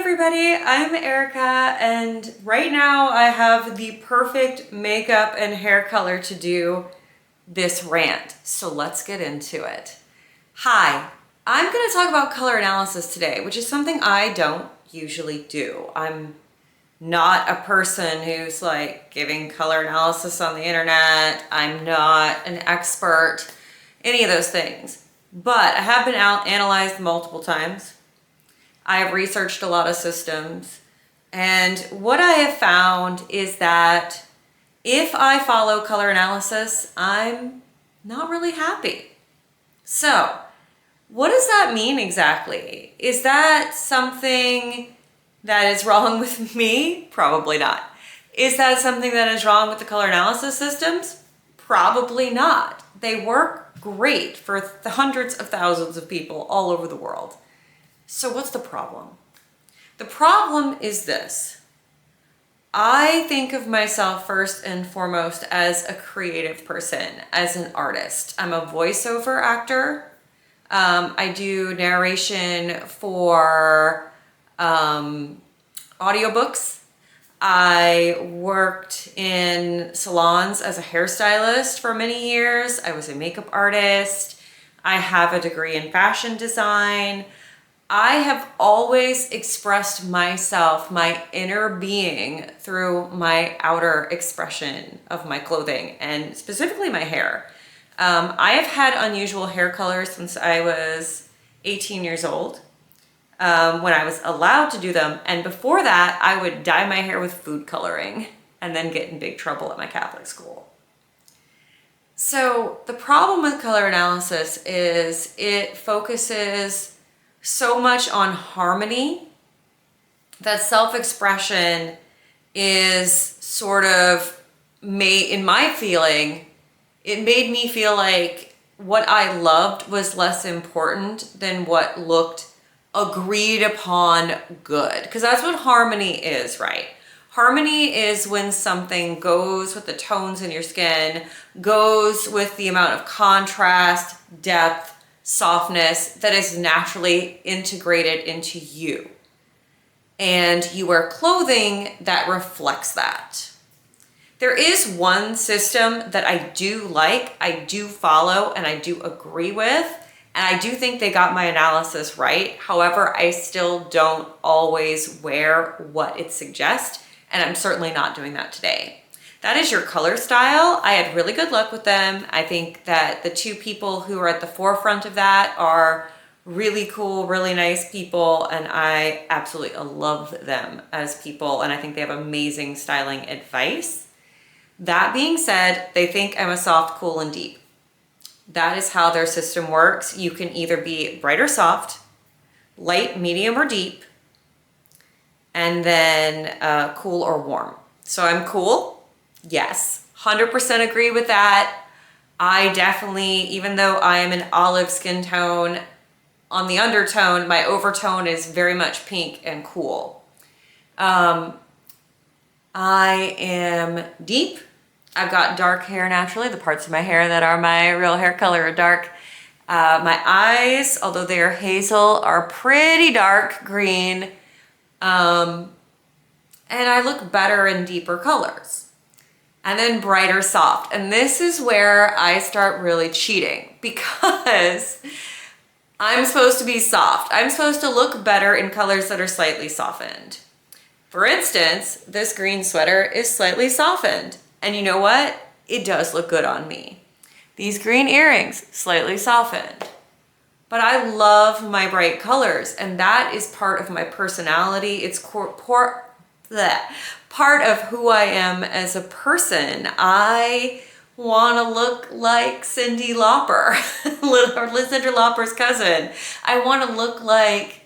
everybody, I'm Erica, and right now I have the perfect makeup and hair color to do this rant. So let's get into it. Hi, I'm going to talk about color analysis today, which is something I don't usually do. I'm not a person who's like giving color analysis on the internet. I'm not an expert, any of those things. But I have been analyzed multiple times. I have researched a lot of systems, and what I have found is that if I follow color analysis, I'm not really happy. So, what does that mean exactly? Is that something that is wrong with me? Probably not. Is that something that is wrong with the color analysis systems? Probably not. They work great for the hundreds of thousands of people all over the world. So what's the problem? The problem is this. I think of myself first and foremost as a creative person, as an artist. I'm a voiceover actor. I do narration for audiobooks. I worked in salons as a hairstylist for many years. I was a makeup artist. I have a degree in fashion design. I have always expressed myself, my inner being, through my outer expression of my clothing and specifically my hair. I have had unusual hair colors since I was 18 years old, when I was allowed to do them. And before that, I would dye my hair with food coloring and then get in big trouble at my Catholic school. So the problem with color analysis is it focuses so much on harmony that self-expression is sort of made, in my feeling, it made me feel like what I loved was less important than what looked agreed upon good. Because that's what harmony is, right? Harmony is when something goes with the tones in your skin, goes with the amount of contrast, depth, softness that is naturally integrated into you. And you wear clothing that reflects that. There is one system that I do like, I do follow, and I do agree with, and I do think they got my analysis right. However, I still don't always wear what it suggests, and I'm certainly not doing that today. That is your ColorStyle. I had really good luck with them. I think that the two people who are at the forefront of that are really cool, really nice people, and I absolutely love them as people, and I think they have amazing styling advice. That being said, they think I'm a soft, cool, and deep. That is how their system works. You can either be bright or soft, light, medium, or deep, and then cool or warm. So I'm cool. Yes, 100% agree with that. I definitely, even though I am an olive skin tone, on the undertone, my overtone is very much pink and cool. I am deep. I've got dark hair naturally. The parts of my hair that are my real hair color are dark. My eyes, although they are hazel, are pretty dark green. And I look better in deeper colors. And then brighter soft. And this is where I start really cheating because I'm supposed to be soft. I'm supposed to look better in colors that are slightly softened. For instance, this green sweater is slightly softened. And you know what? It does look good on me. These green earrings, slightly softened. But I love my bright colors, and that is part of my personality. It's part of who I am as a person. I want to look like Cyndi Lauper, or Cyndi Lauper's cousin. I want to look like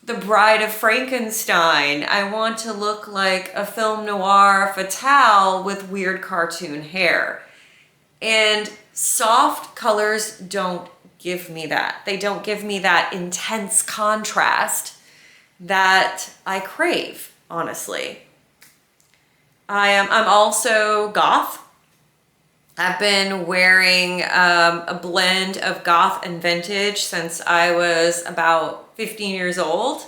the Bride of Frankenstein. I want to look like a film noir fatale with weird cartoon hair. And soft colors don't give me that. They don't give me that intense contrast that I crave, honestly. I'm also goth. I've been wearing a blend of goth and vintage since I was about 15 years old.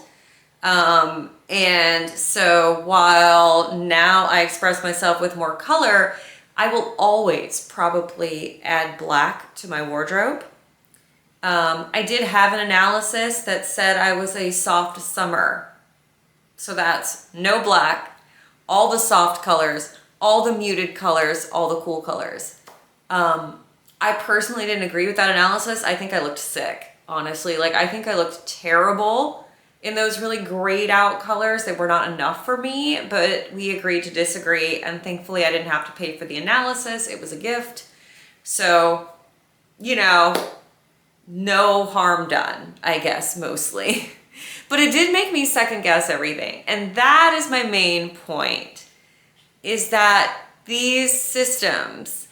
And so while now I express myself with more color, I will always probably add black to my wardrobe. I did have an analysis that said I was a soft summer. So that's no black, all the soft colors, all the muted colors, all the cool colors. I personally didn't agree with that analysis. I think I looked sick, honestly. Like, I think I looked terrible in those really grayed out colors. They were not enough for me, but we agreed to disagree. And thankfully, I didn't have to pay for the analysis. It was a gift. So, you know, no harm done, I guess, mostly. But it did make me second guess everything. And that is my main point, is that these systems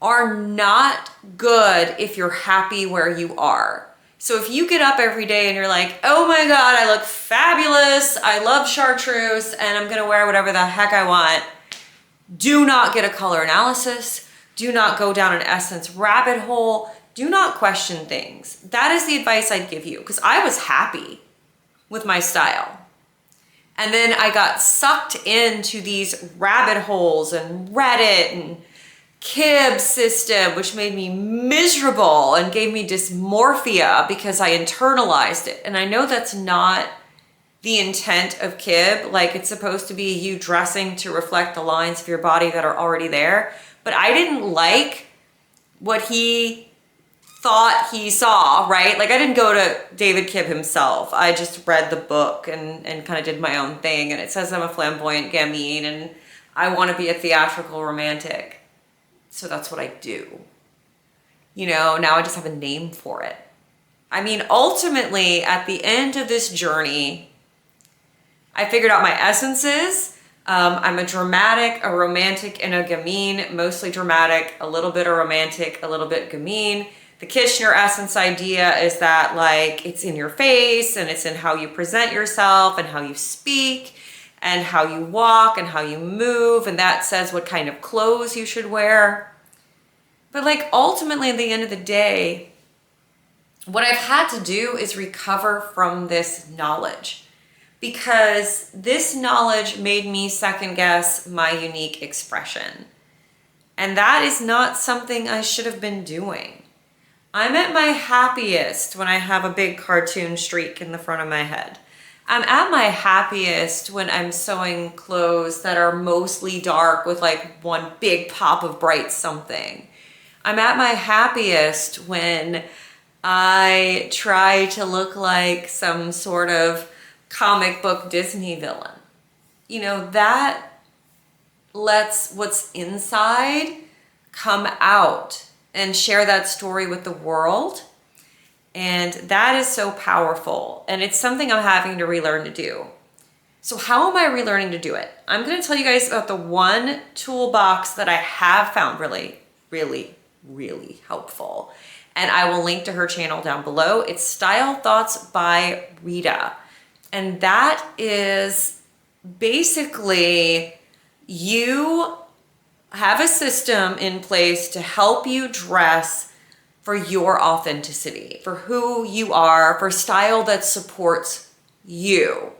are not good if you're happy where you are. So if you get up every day and you're like, oh my God, I look fabulous, I love chartreuse, and I'm gonna wear whatever the heck I want, do not get a color analysis, do not go down an essence rabbit hole, do not question things. That is the advice I'd give you, because I was happy with my style. And then I got sucked into these rabbit holes and Reddit and Kib system, which made me miserable and gave me dysmorphia because I internalized it. And I know that's not the intent of Kib. Like, it's supposed to be you dressing to reflect the lines of your body that are already there. But I didn't like what he thought he saw, right? Like, I didn't go to David Kib himself. I just read the book and kind of did my own thing. And it says I'm a flamboyant gamine and I want to be a theatrical romantic. So that's what I do. You know, now I just have a name for it. I mean, ultimately, at the end of this journey, I figured out my essences. I'm a dramatic, a romantic, and a gamine. Mostly dramatic, a little bit of romantic, a little bit gamine. The Kitchener essence idea is that, like, it's in your face and it's in how you present yourself and how you speak and how you walk and how you move, and that says what kind of clothes you should wear. But like, ultimately, at the end of the day, what I've had to do is recover from this knowledge, because this knowledge made me second guess my unique expression. And that is not something I should have been doing. I'm at my happiest when I have a big cartoon streak in the front of my head. I'm at my happiest when I'm sewing clothes that are mostly dark with like one big pop of bright something. I'm at my happiest when I try to look like some sort of comic book Disney villain. You know, that lets what's inside come out and share that story with the world. And that is so powerful. And it's something I'm having to relearn to do. So how am I relearning to do it? I'm going to tell you guys about the one toolbox that I have found really, really, really helpful. And I will link to her channel down below. It's Style Thoughts by Rita. And that is basically, you have a system in place to help you dress for your authenticity, for who you are, for style that supports you.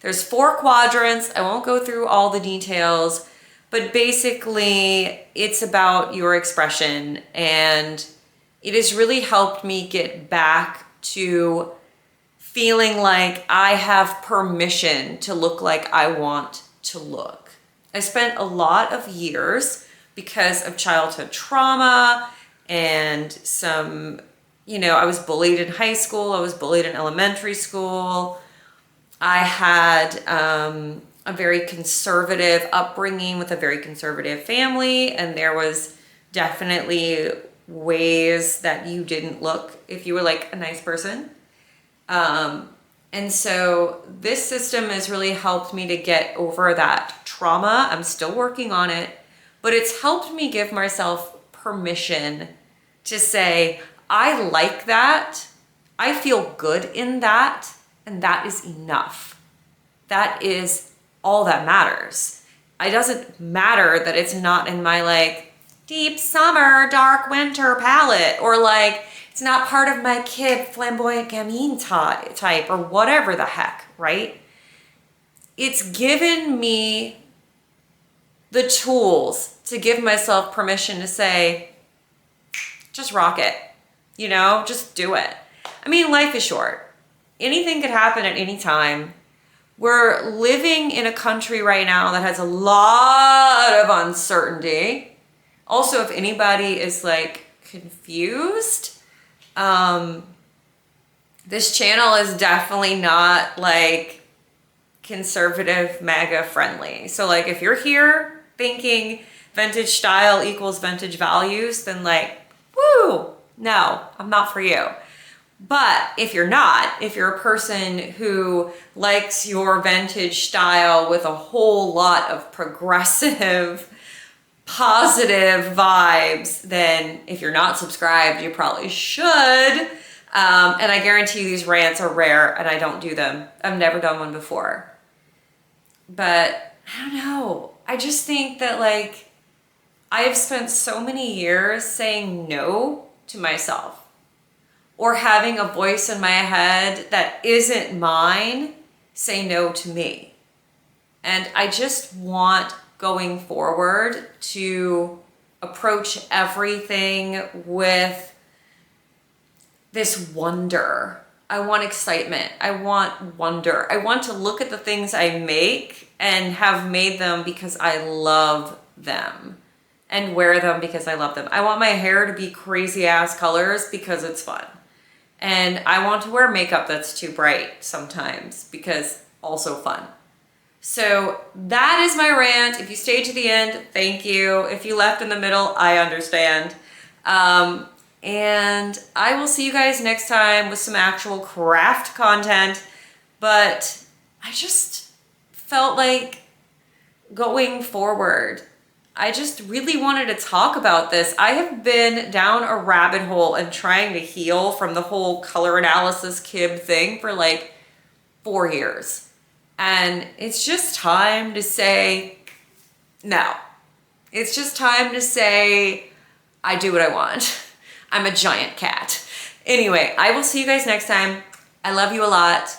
There's 4 quadrants. I won't go through all the details, but basically it's about your expression, and it has really helped me get back to feeling like I have permission to look like I want to look. I spent a lot of years, because of childhood trauma and some, you know, I was bullied in high school, I was bullied in elementary school. I had a very conservative upbringing with a very conservative family, and there was definitely ways that you didn't look if you were like a nice person. And so this system has really helped me to get over that trauma. I'm still working on it, but it's helped me give myself permission to say, I like that, I feel good in that, and that is enough. That is all that matters. It doesn't matter that it's not in my like deep summer, dark winter palette, or like It's not part of my kid flamboyant gamine type or whatever the heck, right? It's given me the tools to give myself permission to say, just rock it, you know, just do it. I mean, life is short. Anything could happen at any time. We're living in a country right now that has a lot of uncertainty. Also, if anybody is like confused, this channel is definitely not like conservative MAGA friendly. So like if you're here thinking vintage style equals vintage values, then like, woo, no, I'm not for you. But if you're not, if you're a person who likes your vintage style with a whole lot of progressive, positive vibes, then if you're not subscribed, you probably should. And I guarantee you these rants are rare and I don't do them. I've never done one before. But I don't know. I just think that like I have spent so many years saying no to myself, or having a voice in my head that isn't mine say no to me. And I just want going forward to approach everything with this wonder. I want excitement. I want wonder. I want to look at the things I make and have made them because I love them and wear them because I love them. I want my hair to be crazy ass colors because it's fun. And I want to wear makeup that's too bright sometimes because also fun. So that is my rant. If you stayed to the end, thank you. If you left in the middle, I understand. And I will see you guys next time with some actual craft content. But I just felt like going forward, I just really wanted to talk about this. I have been down a rabbit hole and trying to heal from the whole color analysis Kib thing for like 4 years. And it's just time to say no. It's just time to say I do what I want. I'm a giant cat. Anyway, I will see you guys next time. I love you a lot.